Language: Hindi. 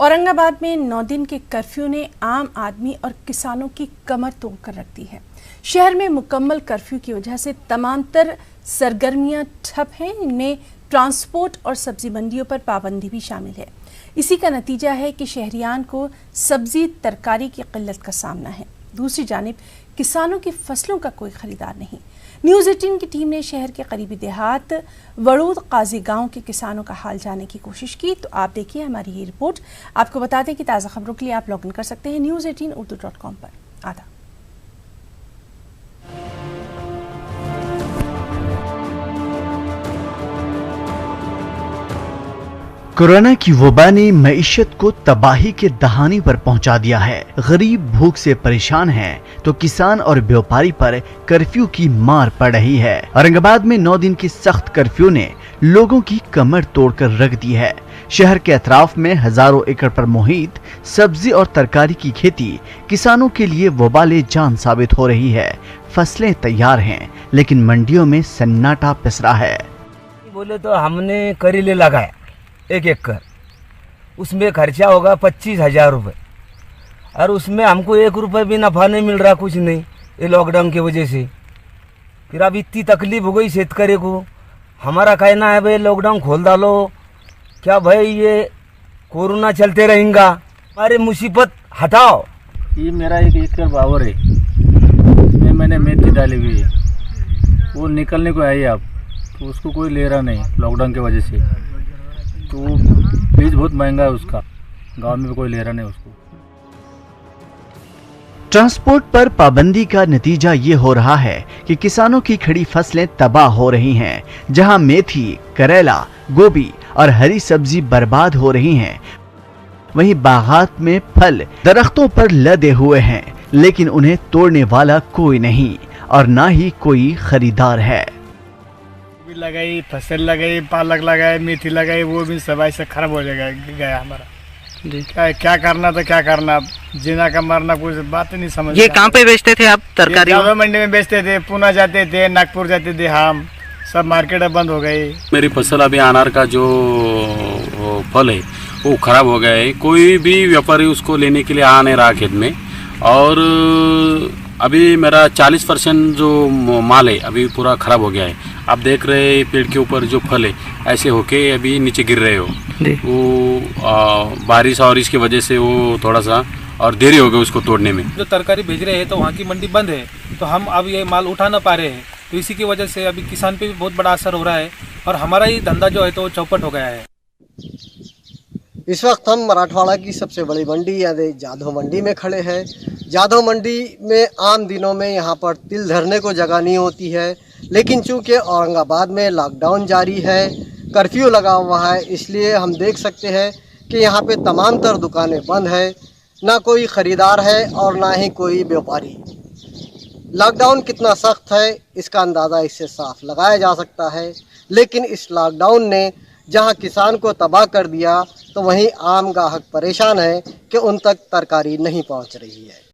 औरंगाबाद में 9 दिन के कर्फ्यू ने आम आदमी और किसानों की कमर तोड़कर रख दी है। शहर में मुकम्मल कर्फ्यू की वजह से तमातर सरगर्मियां ठप हैं। इनमें ट्रांसपोर्ट और सब्जी मंडियों पर पाबंदी भी शामिल है। इसी का नतीजा है कि शहरियान को सब्जी तरकारी की किल्लत का सामना है। दूसरी जानिब किसानों की फसलों का कोई खरीदार नहीं। न्यूज़ 18 की टीम ने शहर के करीबी देहात वड़ूद काजी गांव के किसानों का हाल जानने की कोशिश की। तो आप देखिए हमारी ये रिपोर्ट। आपको बता दें कि ताज़ा खबरों के लिए आप लॉग इन कर सकते हैं news18urdu.com पर। आधा कोरोना की वबा ने मईशत को तबाही के दहाने पर पहुंचा दिया है। गरीब भूख से परेशान हैं, तो किसान और व्यापारी पर कर्फ्यू की मार पड़ रही है। औरंगाबाद में 9 दिन की सख्त कर्फ्यू ने लोगों की कमर तोड़कर रख दी है। शहर के अतराफ में हजारों एकड़ पर मुहित सब्जी और तरकारी की खेती किसानों के लिए वबाले जान साबित हो रही है। फसलें तैयार हैं, लेकिन मंडियों में सन्नाटा पिसरा है। बोले तो हमने करेले लगाया 1 एकड़, उसमें खर्चा होगा 25,000 रुपये, और उसमें हमको 1 रुपये भी नफा नहीं मिल रहा, कुछ नहीं, ये लॉकडाउन की वजह से। फिर अब इतनी तकलीफ हो गई शेतकरी को। हमारा कहना है भाई लॉकडाउन खोल डालो, क्या भाई ये कोरोना चलते रहेगा, हमारे मुसीबत हटाओ। ये मेरा 1 एकड़ बावर है, इसमें मैंने मेथी डाली हुई है, वो निकलने को आई अब, तो उसको कोई ले रहा नहीं लॉकडाउन की वजह से। तो बीज बहुत महंगा है उसका, गांव में कोई ले रहा नहीं उसको। ट्रांसपोर्ट पर पाबंदी का नतीजा ये हो रहा है कि किसानों की खड़ी फसलें तबाह हो रही हैं। जहां मेथी, करेला, गोभी और हरी सब्जी बर्बाद हो रही हैं, वहीं बागात में फल दरख्तों पर लदे हुए हैं, लेकिन उन्हें तोड़ने वाला कोई नहीं और ना ही कोई खरीदार है। लगाई, फसल लगाई, पालक लगाई, मेथी लगाई, वो भी सब ऐसे खराब हो जाएगा गया हमारा। क्या करना तो क्या करना, जीना का मरना कुछ बात नहीं समझ। ये कहाँ पे बेचते थे आप तरकारी? मंडी में बेचते थे, पुणे जाते थे, नागपुर जाते थे, हम सब मार्केट बंद हो गई। मेरी फसल अभी अनार का जो फल है वो खराब हो गया है। कोई भी व्यापारी उसको लेने के लिए आ नहीं रहा खेत में, और अभी मेरा 40% जो माल है अभी पूरा खराब हो गया है। आप देख रहे हैं पेड़ के ऊपर जो फल है ऐसे होके अभी नीचे गिर रहे हो। वो बारिश और इसकी वजह से वो थोड़ा सा और देरी हो गई उसको तोड़ने में। जो तरकारी भेज रहे हैं तो वहाँ की मंडी बंद है, तो हम अब ये माल उठा ना पा रहे हैं, तो इसी की वजह से अभी किसान पे भी बहुत बड़ा असर हो रहा है, और हमारा ही धंधा जो है तो चौपट हो गया है। इस वक्त हम मराठवाड़ा की सबसे बड़ी मंडी यानी जाधव मंडी में खड़े हैं। जाधव मंडी में आम दिनों में यहाँ पर तिल धरने को जगह नहीं होती है, लेकिन चूंकि औरंगाबाद में लॉकडाउन जारी है, कर्फ्यू लगा हुआ है, इसलिए हम देख सकते हैं कि यहाँ पे तमाम तर दुकानें बंद है, ना कोई ख़रीदार है और ना ही कोई व्यापारी। लॉकडाउन कितना सख्त है इसका अंदाज़ा इससे साफ लगाया जा सकता है, लेकिन इस लॉकडाउन ने जहाँ किसान को तबाह कर दिया, तो वहीं आम ग्राहक परेशान है कि उन तक तरकारी नहीं पहुँच रही है।